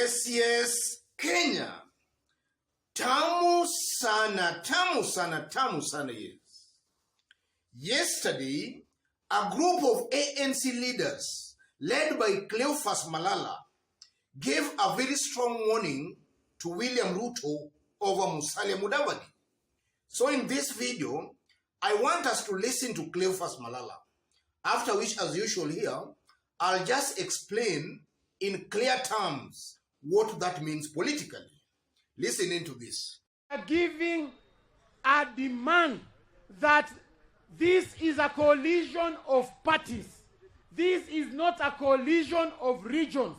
Yes, Kenya. Tamu sana, yes. Yesterday, a group of ANC leaders, led by Cleophas Malala, gave a very strong warning to William Ruto over Musalia Mudavadi. So in this video, I want us to listen to Cleophas Malala, after which, as usual here, I'll just explain in clear terms what that means politically. Listen into this. Giving a demand that this is a coalition of parties. This is not a coalition of regions.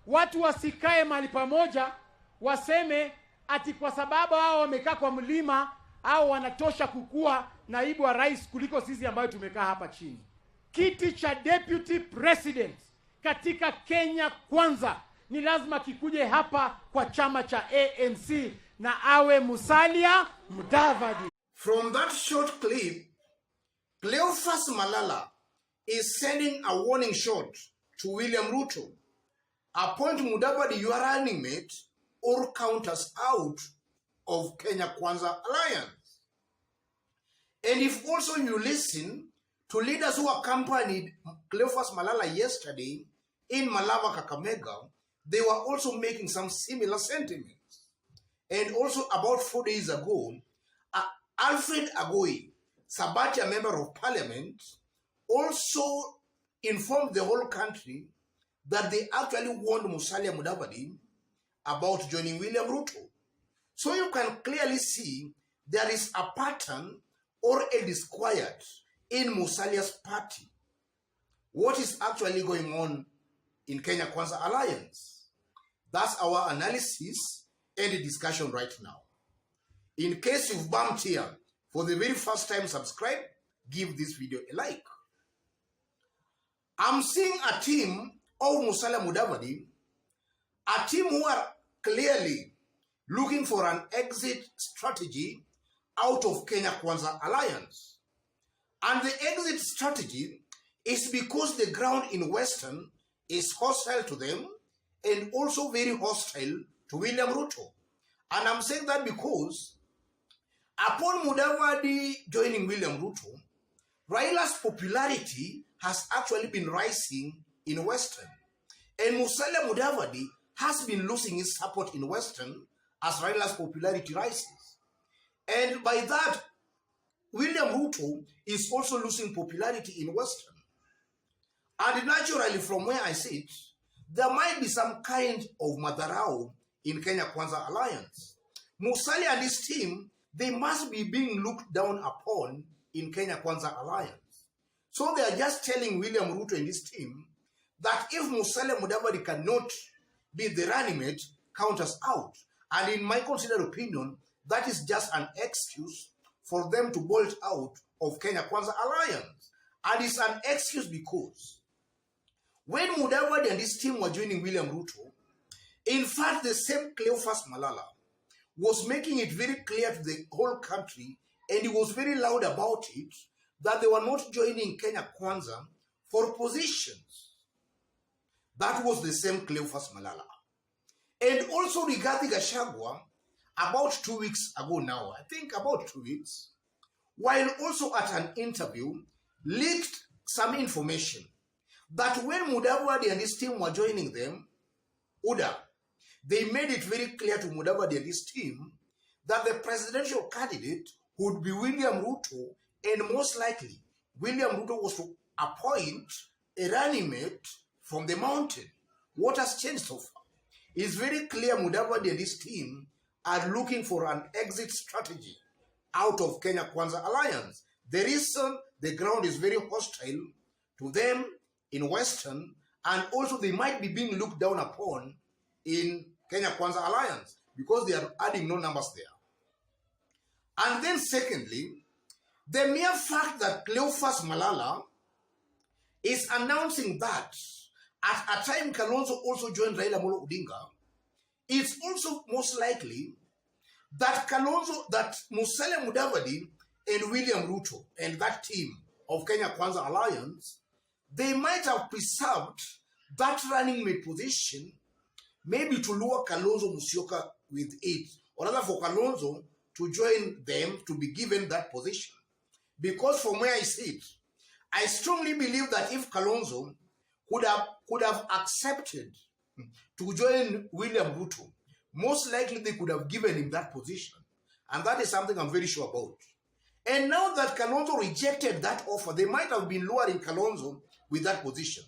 Watu wasikae mahali pamoja waseme ati kwa sababu hao wamekaa kwa mlima au wanatosha kukua naibu wa rais kuliko sisi ambayo tumekaa hapa chini. Kiti cha deputy president katika Kenya Kwanza ni lazima kikuje hapa kwa chama cha ANC na awe Musalia Mudavadi. From that short clip, Cleophas Malala is sending a warning shot to William Ruto. Appoint Mudavadi your running mate or count us out of Kenya Kwanza alliance. And if also you listen to leaders who accompanied Cleophas Malala yesterday in Malava, Kakamega, they were also making some similar sentiments. And also about 4 days ago, Alfred Agoi, Sabatia member of parliament, also informed the whole country that they actually warned Musalia Mudavadi about joining William Ruto. So you can clearly see there is a pattern or a disquiet in Musalia's party. What is actually going on in Kenya Kwanza Alliance? That's our analysis and discussion right now. In case you've bumped here for the very first time, subscribe, give this video a like. I'm seeing a team of Musalia Mudavadi, a team who are clearly looking for an exit strategy out of Kenya Kwanza Alliance. And the exit strategy is because the ground in Western is hostile to them and also very hostile to William Ruto. And I'm saying that because upon Mudavadi joining William Ruto, Raila's popularity has actually been rising in Western. And Musalia Mudavadi has been losing his support in Western as Raila's popularity rises. And by that, William Ruto is also losing popularity in Western. And naturally, from where I sit, there might be some kind of madarao in Kenya Kwanza Alliance. Musalia and his team, they must be being looked down upon in Kenya Kwanza Alliance. So they are just telling William Ruto and his team that if Musalia Mudavadi cannot be the running mate, count us out. And in my considered opinion, that is just an excuse for them to bolt out of Kenya Kwanza Alliance. And it's an excuse because when Mudavadi and his team were joining William Ruto, in fact, the same Cleophas Malala was making it very clear to the whole country, and he was very loud about it, that they were not joining Kenya Kwanza for positions. That was the same Cleophas Malala. And also regarding Gachagua, about 2 weeks ago now, I think about 2 weeks, while also at an interview, leaked some information that when Mudavadi and his team were joining them, they made it very clear to Mudavadi and his team that the presidential candidate would be William Ruto, and most likely William Ruto was to appoint a running mate from the mountain. What has changed so far? It's very clear Mudavadi and his team are looking for an exit strategy out of Kenya Kwanza Alliance. The reason the ground is very hostile to them in Western, and also they might be being looked down upon in Kenya Kwanza Alliance because they are adding no numbers there. And then secondly, the mere fact that Cleophas Malala is announcing that at a time Kalonzo also joined Raila Amolo Odinga, it's also most likely that Musalia Mudavadi and William Ruto and that team of Kenya Kwanza Alliance, they might have preserved that running mate position maybe to lure Kalonzo Musyoka with it, or rather for Kalonzo to join them to be given that position. Because from where I sit, I strongly believe that if Kalonzo could have accepted to join William Ruto, most likely they could have given him that position. And that is something I'm very sure about. And now that Kalonzo rejected that offer, they might have been luring Kalonzo with that position.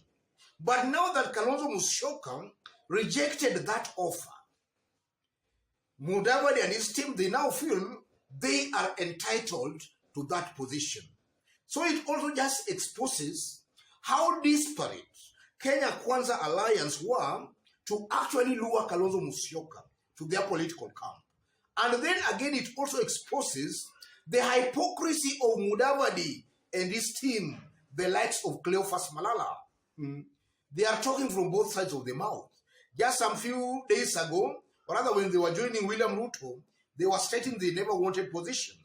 But now that Kalonzo Musyoka rejected that offer, Mudavadi and his team, they now feel they are entitled to that position. So it also just exposes how disparate Kenya Kwanza Alliance were to actually lure Kalonzo Musyoka to their political camp. And then again, it also exposes the hypocrisy of Mudavadi and his team, the likes of Cleophas Malala. They are talking from both sides of the mouth. Just some few days ago, or rather when they were joining William Ruto, they were stating they never wanted positions.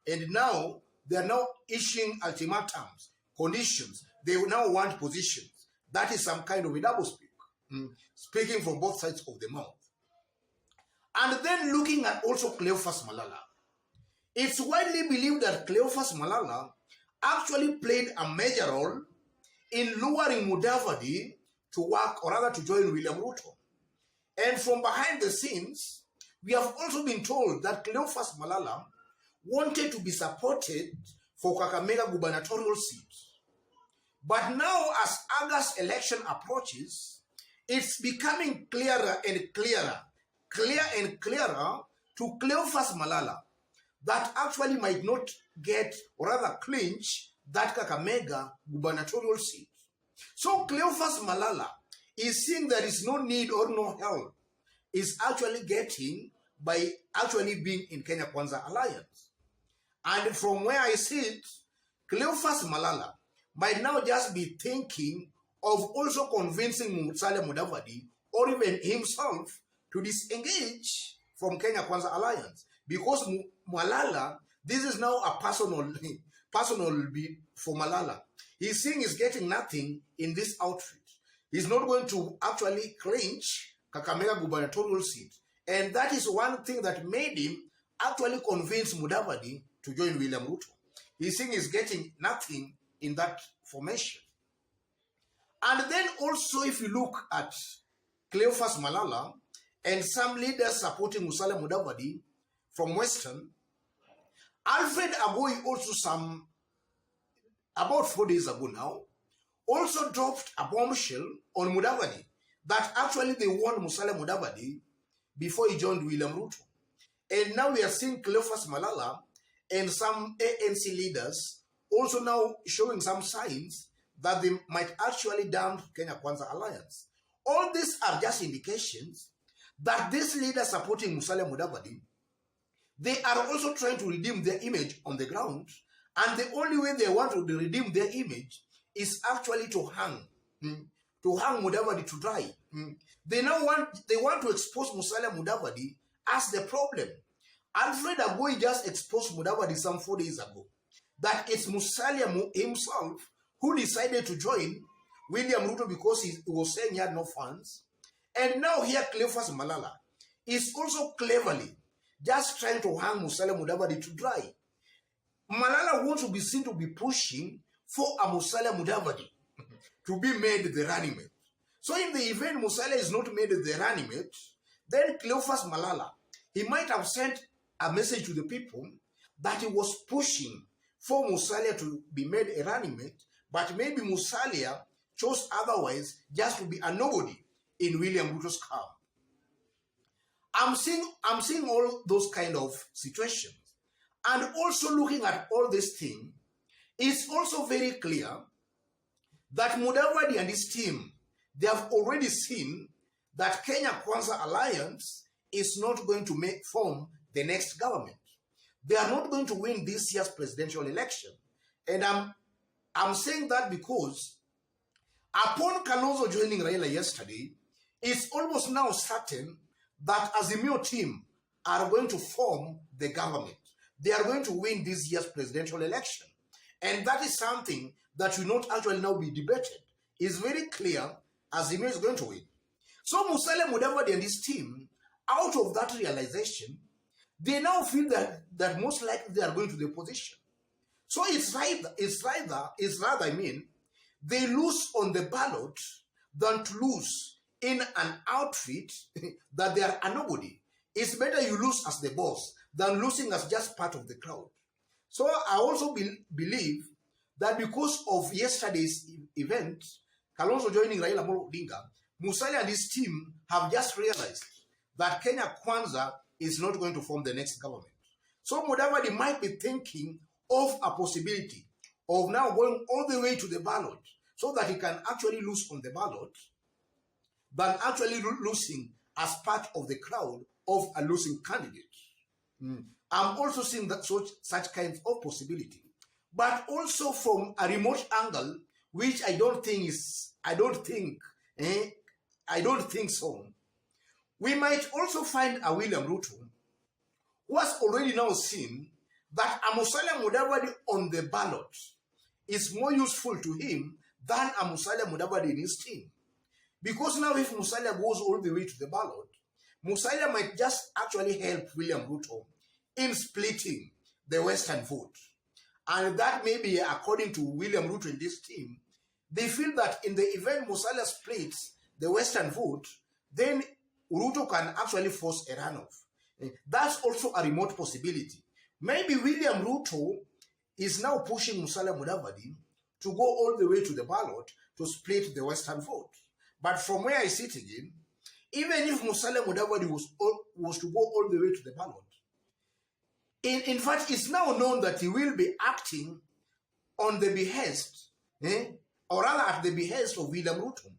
And now, they are now issuing ultimatums, conditions. They now want positions. That is some kind of a doublespeak, speaking from both sides of the mouth. And then looking at also Cleophas Malala, it's widely believed that Cleophas Malala actually played a major role in luring Mudavadi to work, or rather to join William Ruto. And from behind the scenes, we have also been told that Cleophas Malala wanted to be supported for Kakamega gubernatorial seat. But now, as August election approaches, it's becoming clearer and clearer to Cleophas Malala that actually might not get, or rather clinch, that Kakamega gubernatorial seat. So Cleophas Malala is seeing there is no need or no help is actually getting by actually being in Kenya Kwanza Alliance. And from where I sit, Cleophas Malala might now just be thinking of also convincing Musalia Mudavadi or even himself to disengage from Kenya Kwanza Alliance. Because Malala, this is now a personal bid for Malala. He's seeing he's getting nothing in this outfit. He's not going to actually clinch Kakamega gubernatorial seat. And that is one thing that made him actually convince Mudavadi to join William Ruto. He's seeing he's getting nothing in that formation. And then also, if you look at Cleophas Malala and some leaders supporting Musalia Mudavadi from Western, Alfred Agoi also about 4 days ago now, also dropped a bombshell on Mudavadi that actually they warned Musalia Mudavadi before he joined William Ruto. And now we are seeing Cleophas Malala and some ANC leaders also now showing some signs that they might actually dump Kenya Kwanza Alliance. All these are just indications that these leaders supporting Musalia Mudavadi, they are also trying to redeem their image on the ground, and the only way they want to redeem their image is actually to hang Mudavadi to dry. They want to expose Musalia Mudavadi as the problem. Alfred Agoi just exposed Mudavadi some 4 days ago that it's Musalia himself who decided to join William Ruto because he was saying he had no funds. And now here Cleophas Malala is also cleverly just trying to hang Musalia Mudavadi to dry. Malala wants to be seen to be pushing for a Musalia Mudavadi to be made the running mate. So in the event Musalia is not made the running mate, then Cleophas Malala, he might have sent a message to the people that he was pushing for Musalia to be made a running mate, but maybe Musalia chose otherwise just to be a nobody in William Ruto's camp. I'm seeing all those kind of situations. And also looking at all this thing, it's also very clear that Mudavadi and his team, they have already seen that Kenya Kwanza Alliance is not going to form the next government. They are not going to win this year's presidential election. And I'm saying that because upon Kalonzo joining Raila yesterday, it's almost now certain that Azimio team are going to form the government. They are going to win this year's presidential election. And that is something that will not actually now be debated. It's very clear Azimio is going to win. So Musalia Mudavadi and his team, out of that realization, they now feel that most likely they are going to the opposition. So it's rather, they lose on the ballot than to lose in an outfit that they are a nobody. It's better you lose as the boss than losing as just part of the crowd. So I also believe that because of yesterday's event, Kalonzo joining Raila Amolo Odinga, Musalia and his team have just realized that Kenya Kwanza is not going to form the next government. So Mudavadi might be thinking of a possibility of now going all the way to the ballot so that he can actually lose on the ballot than actually losing as part of the crowd of a losing candidate. I'm also seeing that such kinds of possibility, but also from a remote angle, which I don't think so. We might also find a William Ruto who has already now seen that a Musalia Mudavadi on the ballot is more useful to him than a Musalia Mudavadi in his team. Because now if Musalia goes all the way to the ballot, Musalia might just actually help William Ruto in splitting the Western vote. And that may be, according to William Ruto and this team, they feel that in the event Musalia splits the Western vote, then Ruto can actually force a runoff. That's also a remote possibility. Maybe William Ruto is now pushing Musalia Mudavadi to go all the way to the ballot to split the Western vote. But from where I sit again, even if Musalia Mudavadi was to go all the way to the ballot, in fact, it's now known that he will be acting on the behest, or rather at the behest of William Ruto.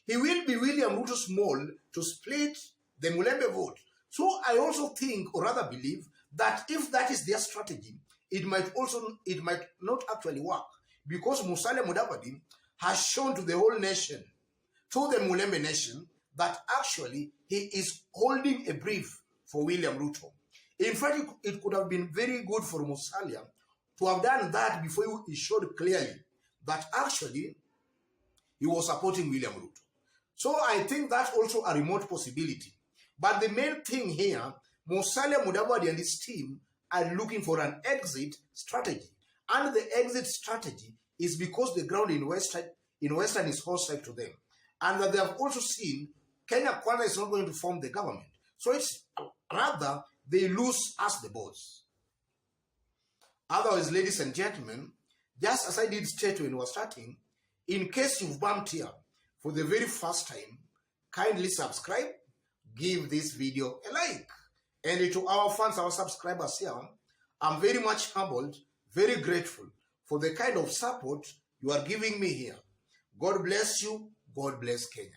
He will be William Ruto's mole to split the Mulembe vote. So I also think, or rather believe, that if that is their strategy, it might not actually work, because Musalia Mudavadi has shown to the whole nation, to the Mulembe nation, that actually he is holding a brief for William Ruto. In fact, it could have been very good for Musalia to have done that before he showed clearly that actually he was supporting William Ruto. So I think that's also a remote possibility. But the main thing here, Musalia Mudavadi and his team are looking for an exit strategy. And the exit strategy is because the ground in Western is hostile to them. And that they have also seen Kenya Kwanza is not going to form the government. So it's rather they lose as the boss. Otherwise, ladies and gentlemen, just as I did state when we were starting, in case you've bumped here for the very first time, kindly subscribe, give this video a like. And to our fans, our subscribers here, I'm very much humbled, very grateful for the kind of support you are giving me here. God bless you. God bless Kenya.